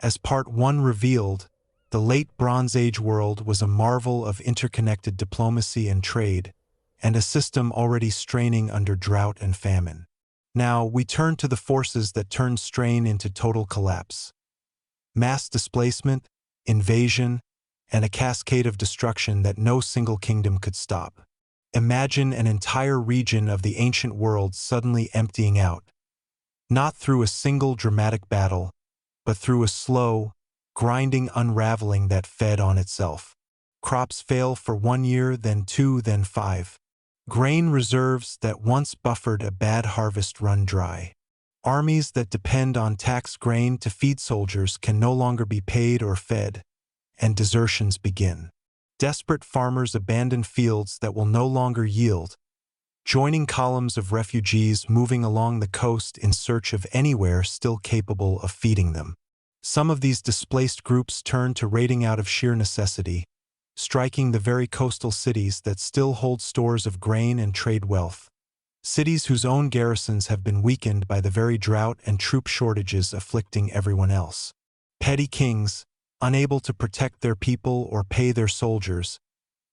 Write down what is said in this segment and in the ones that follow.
As Part 1 revealed, the late Bronze Age world was a marvel of interconnected diplomacy and trade, and a system already straining under drought and famine. Now, we turn to the forces that turned strain into total collapse. Mass displacement, invasion, and a cascade of destruction that no single kingdom could stop. Imagine an entire region of the ancient world suddenly emptying out, not through a single dramatic battle, but through a slow, grinding unraveling that fed on itself. Crops fail for 1 year, then 2, then 5. Grain reserves that once buffered a bad harvest run dry. Armies that depend on taxed grain to feed soldiers can no longer be paid or fed, and desertions begin. Desperate farmers abandon fields that will no longer yield, joining columns of refugees moving along the coast in search of anywhere still capable of feeding them. Some of these displaced groups turn to raiding out of sheer necessity, striking the very coastal cities that still hold stores of grain and trade wealth. Cities whose own garrisons have been weakened by the very drought and troop shortages afflicting everyone else. Petty kings, unable to protect their people or pay their soldiers,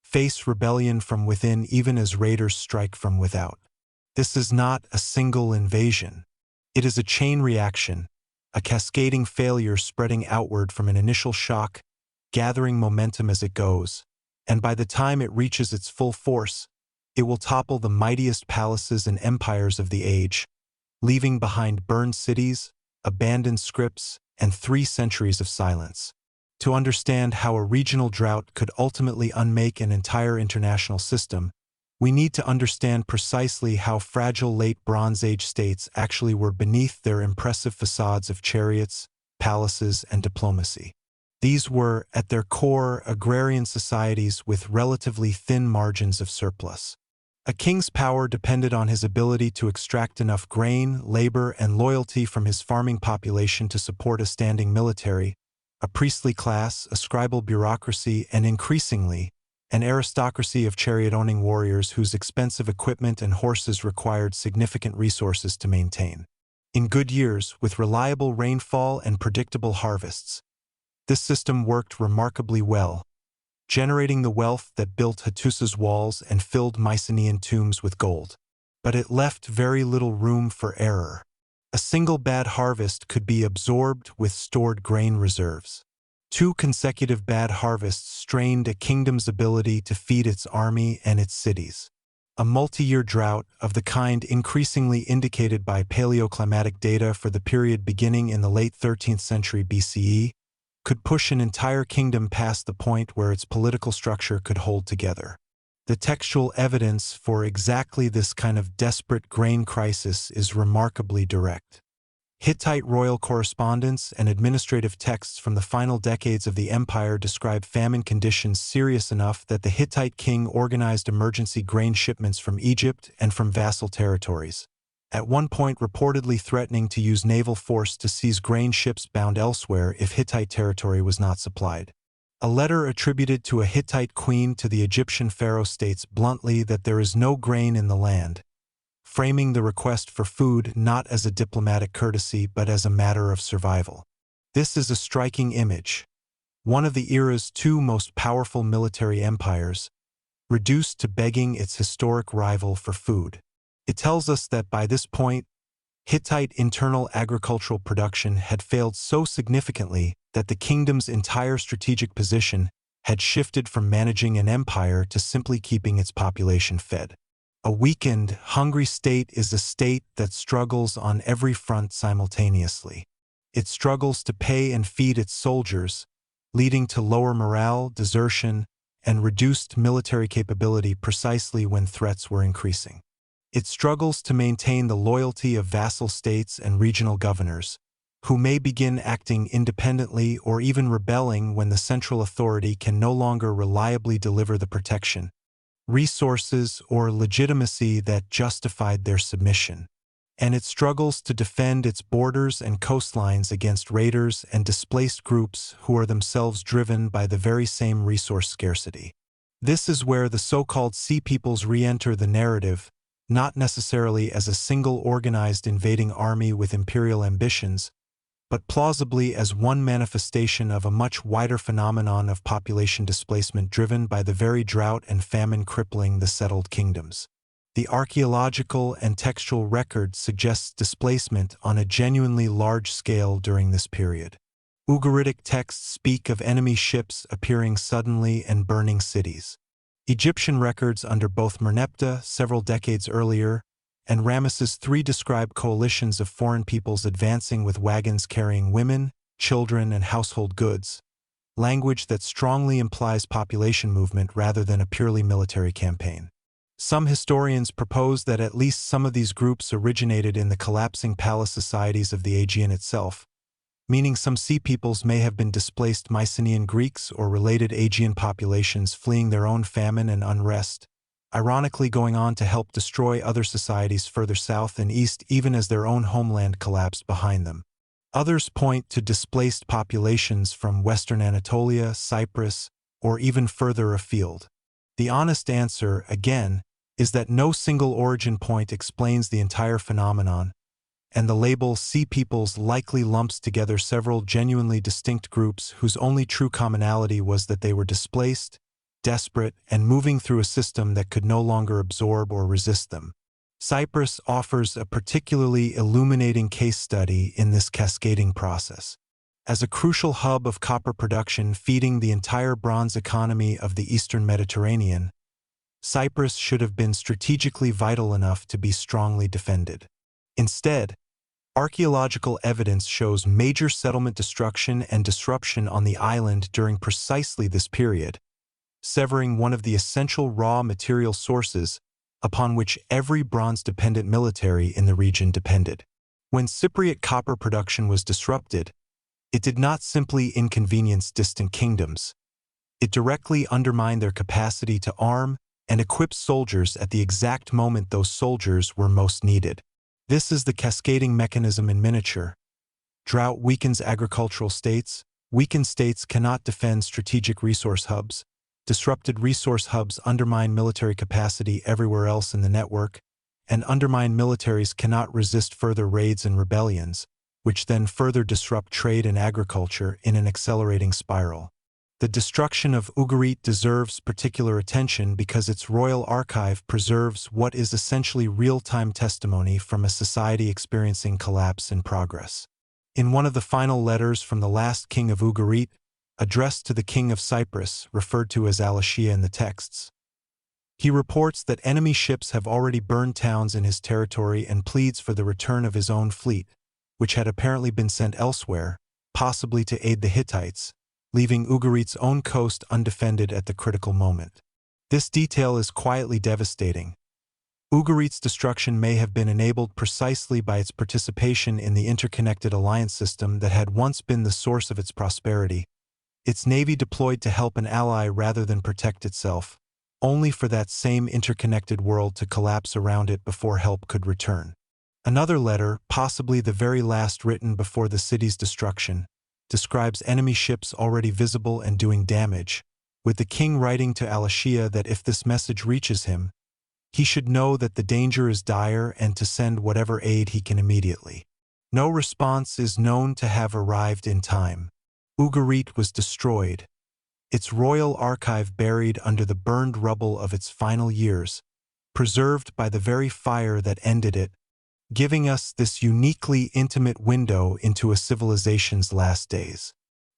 face rebellion from within even as raiders strike from without. This is not a single invasion. It is a chain reaction, a cascading failure spreading outward from an initial shock, gathering momentum as it goes, and by the time it reaches its full force, it will topple the mightiest palaces and empires of the age, leaving behind burned cities, abandoned scripts, and 3 centuries of silence. To understand how a regional drought could ultimately unmake an entire international system, we need to understand precisely how fragile late Bronze Age states actually were beneath their impressive facades of chariots, palaces, and diplomacy. These were, at their core, agrarian societies with relatively thin margins of surplus. A king's power depended on his ability to extract enough grain, labor, and loyalty from his farming population to support a standing military, a priestly class, a scribal bureaucracy, and increasingly, an aristocracy of chariot-owning warriors whose expensive equipment and horses required significant resources to maintain. In good years, with reliable rainfall and predictable harvests, this system worked remarkably well, generating the wealth that built Hattusa's walls and filled Mycenaean tombs with gold. But it left very little room for error. A single bad harvest could be absorbed with stored grain reserves. 2 consecutive bad harvests strained a kingdom's ability to feed its army and its cities. A multi-year drought, of the kind increasingly indicated by paleoclimatic data for the period beginning in the late 13th century BCE, could push an entire kingdom past the point where its political structure could hold together. The textual evidence for exactly this kind of desperate grain crisis is remarkably direct. Hittite royal correspondence and administrative texts from the final decades of the empire describe famine conditions serious enough that the Hittite king organized emergency grain shipments from Egypt and from vassal territories, at one point reportedly threatening to use naval force to seize grain ships bound elsewhere if Hittite territory was not supplied. A letter attributed to a Hittite queen to the Egyptian pharaoh states bluntly that there is no grain in the land, framing the request for food not as a diplomatic courtesy but as a matter of survival. This is a striking image. One of the era's 2 most powerful military empires, reduced to begging its historic rival for food. It tells us that by this point, Hittite internal agricultural production had failed so significantly that the kingdom's entire strategic position had shifted from managing an empire to simply keeping its population fed. A weakened, hungry state is a state that struggles on every front simultaneously. It struggles to pay and feed its soldiers, leading to lower morale, desertion, and reduced military capability precisely when threats were increasing. It struggles to maintain the loyalty of vassal states and regional governors, who may begin acting independently or even rebelling when the central authority can no longer reliably deliver the protection, resources, or legitimacy that justified their submission. And it struggles to defend its borders and coastlines against raiders and displaced groups who are themselves driven by the very same resource scarcity. This is where the so-called Sea Peoples re-enter the narrative, not necessarily as a single organized invading army with imperial ambitions, but plausibly as one manifestation of a much wider phenomenon of population displacement driven by the very drought and famine crippling the settled kingdoms. The archaeological and textual record suggests displacement on a genuinely large scale during this period. Ugaritic texts speak of enemy ships appearing suddenly and burning cities. Egyptian records under both Merneptah several decades earlier and Ramesses III describe coalitions of foreign peoples advancing with wagons carrying women, children, and household goods, language that strongly implies population movement rather than a purely military campaign. Some historians propose that at least some of these groups originated in the collapsing palace societies of the Aegean itself, meaning some sea peoples may have been displaced Mycenaean Greeks or related Aegean populations fleeing their own famine and unrest, ironically going on to help destroy other societies further south and east even as their own homeland collapsed behind them. Others point to displaced populations from western Anatolia, Cyprus, or even further afield. The honest answer, again, is that no single origin point explains the entire phenomenon, and the label Sea Peoples likely lumps together several genuinely distinct groups whose only true commonality was that they were displaced, desperate, and moving through a system that could no longer absorb or resist them. Cyprus offers a particularly illuminating case study in this cascading process. As a crucial hub of copper production feeding the entire bronze economy of the Eastern Mediterranean, Cyprus should have been strategically vital enough to be strongly defended. Instead, archaeological evidence shows major settlement destruction and disruption on the island during precisely this period, severing one of the essential raw material sources upon which every bronze-dependent military in the region depended. When Cypriot copper production was disrupted, it did not simply inconvenience distant kingdoms. It directly undermined their capacity to arm and equip soldiers at the exact moment those soldiers were most needed. This is the cascading mechanism in miniature. Drought weakens agricultural states. Weakened states cannot defend strategic resource hubs. Disrupted resource hubs undermine military capacity everywhere else in the network, and undermined militaries cannot resist further raids and rebellions, which then further disrupt trade and agriculture in an accelerating spiral. The destruction of Ugarit deserves particular attention because its royal archive preserves what is essentially real-time testimony from a society experiencing collapse in progress. In one of the final letters from the last king of Ugarit, addressed to the king of Cyprus, referred to as Al-Ashia in the texts, he reports that enemy ships have already burned towns in his territory and pleads for the return of his own fleet, which had apparently been sent elsewhere, possibly to aid the Hittites, leaving Ugarit's own coast undefended at the critical moment. This detail is quietly devastating. Ugarit's destruction may have been enabled precisely by its participation in the interconnected alliance system that had once been the source of its prosperity, its navy deployed to help an ally rather than protect itself, only for that same interconnected world to collapse around it before help could return. Another letter, possibly the very last written before the city's destruction, describes enemy ships already visible and doing damage, with the king writing to Al-Ashia that if this message reaches him, he should know that the danger is dire and to send whatever aid he can immediately. No response is known to have arrived in time. Ugarit was destroyed, its royal archive buried under the burned rubble of its final years, preserved by the very fire that ended it, giving us this uniquely intimate window into a civilization's last days.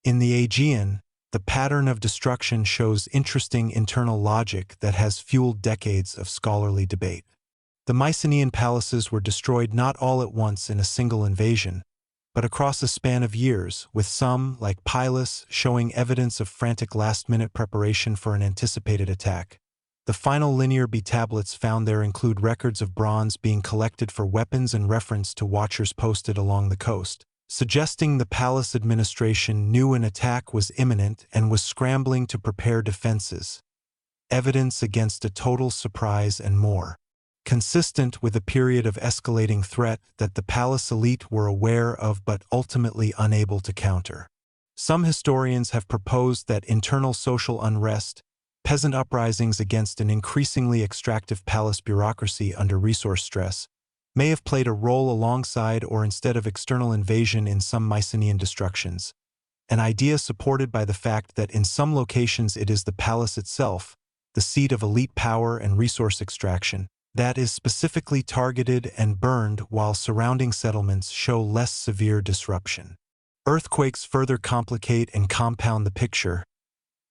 In the Aegean, the pattern of destruction shows interesting internal logic that has fueled decades of scholarly debate. The Mycenaean palaces were destroyed not all at once in a single invasion, but across a span of years, with some, like Pylus, showing evidence of frantic last-minute preparation for an anticipated attack. The final linear B tablets found there include records of bronze being collected for weapons and reference to watchers posted along the coast, suggesting the palace administration knew an attack was imminent and was scrambling to prepare defenses. Evidence against a total surprise and more. Consistent with a period of escalating threat that the palace elite were aware of but ultimately unable to counter. Some historians have proposed that internal social unrest, peasant uprisings against an increasingly extractive palace bureaucracy under resource stress, may have played a role alongside or instead of external invasion in some Mycenaean destructions, an idea supported by the fact that in some locations it is the palace itself, the seat of elite power and resource extraction, that is specifically targeted and burned while surrounding settlements show less severe disruption. Earthquakes further complicate and compound the picture,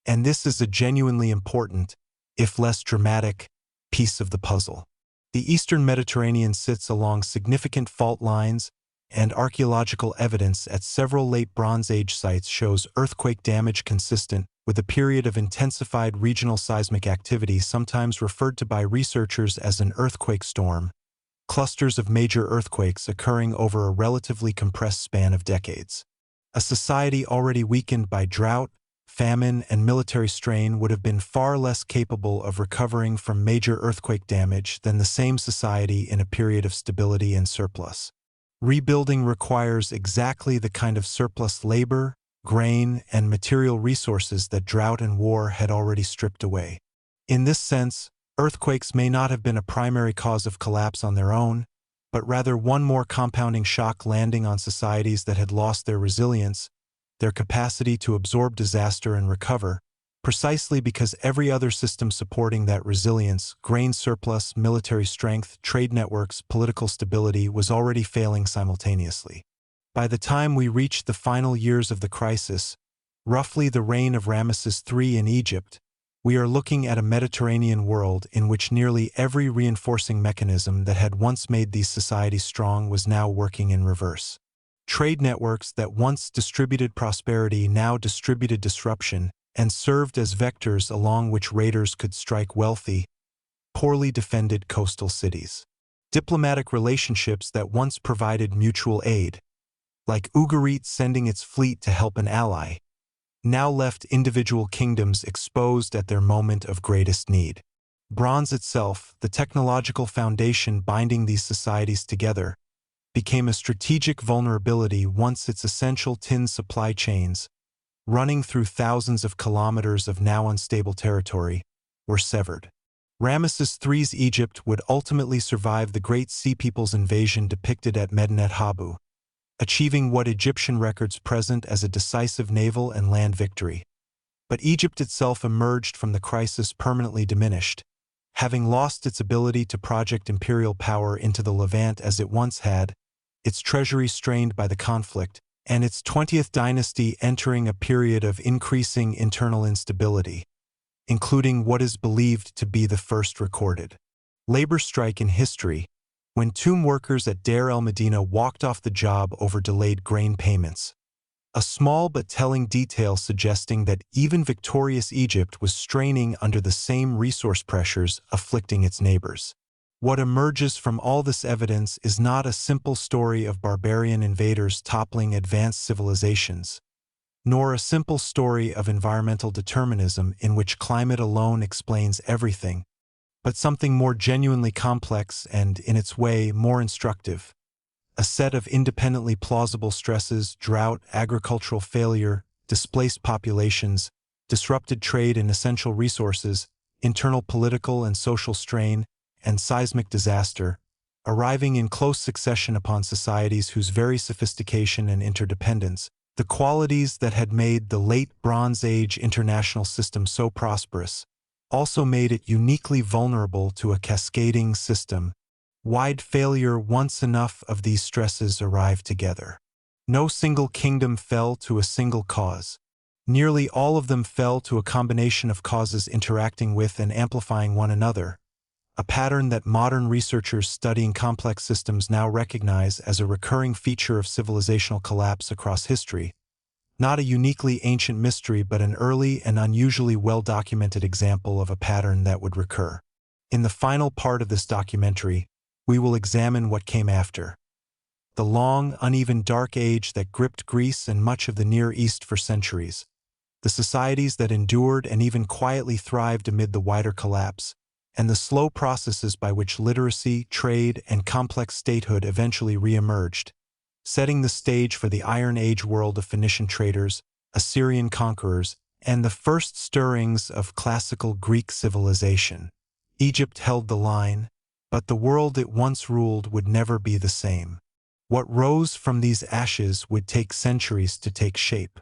and this is a genuinely important, if less dramatic, piece of the puzzle. The eastern Mediterranean sits along significant fault lines, and archaeological evidence at several late Bronze Age sites shows earthquake damage consistent with a period of intensified regional seismic activity sometimes referred to by researchers as an earthquake storm, clusters of major earthquakes occurring over a relatively compressed span of decades. A society already weakened by drought, famine, and military strain would have been far less capable of recovering from major earthquake damage than the same society in a period of stability and surplus. Rebuilding requires exactly the kind of surplus labor, grain, and material resources that drought and war had already stripped away. In this sense, earthquakes may not have been a primary cause of collapse on their own, but rather one more compounding shock landing on societies that had lost their resilience, their capacity to absorb disaster and recover, precisely because every other system supporting that resilience, grain surplus, military strength, trade networks, political stability, was already failing simultaneously. By the time we reached the final years of the crisis, roughly the reign of Ramesses III in Egypt, we are looking at a Mediterranean world in which nearly every reinforcing mechanism that had once made these societies strong was now working in reverse. Trade networks that once distributed prosperity now distributed disruption and served as vectors along which raiders could strike wealthy, poorly defended coastal cities. Diplomatic relationships that once provided mutual aid, like Ugarit sending its fleet to help an ally, now left individual kingdoms exposed at their moment of greatest need. Bronze itself, the technological foundation binding these societies together, became a strategic vulnerability once its essential tin supply chains, running through thousands of kilometers of now unstable territory, were severed. Ramesses III's Egypt would ultimately survive the Great Sea People's invasion depicted at Medinet Habu, achieving what Egyptian records present as a decisive naval and land victory. But Egypt itself emerged from the crisis permanently diminished, having lost its ability to project imperial power into the Levant as it once had, its treasury strained by the conflict, and its 20th dynasty entering a period of increasing internal instability, including what is believed to be the first recorded labor strike in history, when tomb workers at Deir el-Medina walked off the job over delayed grain payments. A small but telling detail suggesting that even victorious Egypt was straining under the same resource pressures afflicting its neighbors. What emerges from all this evidence is not a simple story of barbarian invaders toppling advanced civilizations, nor a simple story of environmental determinism in which climate alone explains everything, but something more genuinely complex and, in its way, more instructive. A set of independently plausible stresses: drought, agricultural failure, displaced populations, disrupted trade in essential resources, internal political and social strain, and seismic disaster, arriving in close succession upon societies whose very sophistication and interdependence, the qualities that had made the late Bronze Age international system so prosperous, also made it uniquely vulnerable to a cascading system. Wide failure once enough of these stresses arrived together. No single kingdom fell to a single cause. Nearly all of them fell to a combination of causes interacting with and amplifying one another, a pattern that modern researchers studying complex systems now recognize as a recurring feature of civilizational collapse across history, not a uniquely ancient mystery but an early and unusually well-documented example of a pattern that would recur. In the final part of this documentary, we will examine what came after. The long, uneven Dark Age that gripped Greece and much of the Near East for centuries. The societies that endured and even quietly thrived amid the wider collapse, and the slow processes by which literacy, trade, and complex statehood eventually re-emerged, setting the stage for the Iron Age world of Phoenician traders, Assyrian conquerors, and the first stirrings of classical Greek civilization. Egypt held the line, But the world it once ruled would never be the same. What rose from these ashes would take centuries to take shape.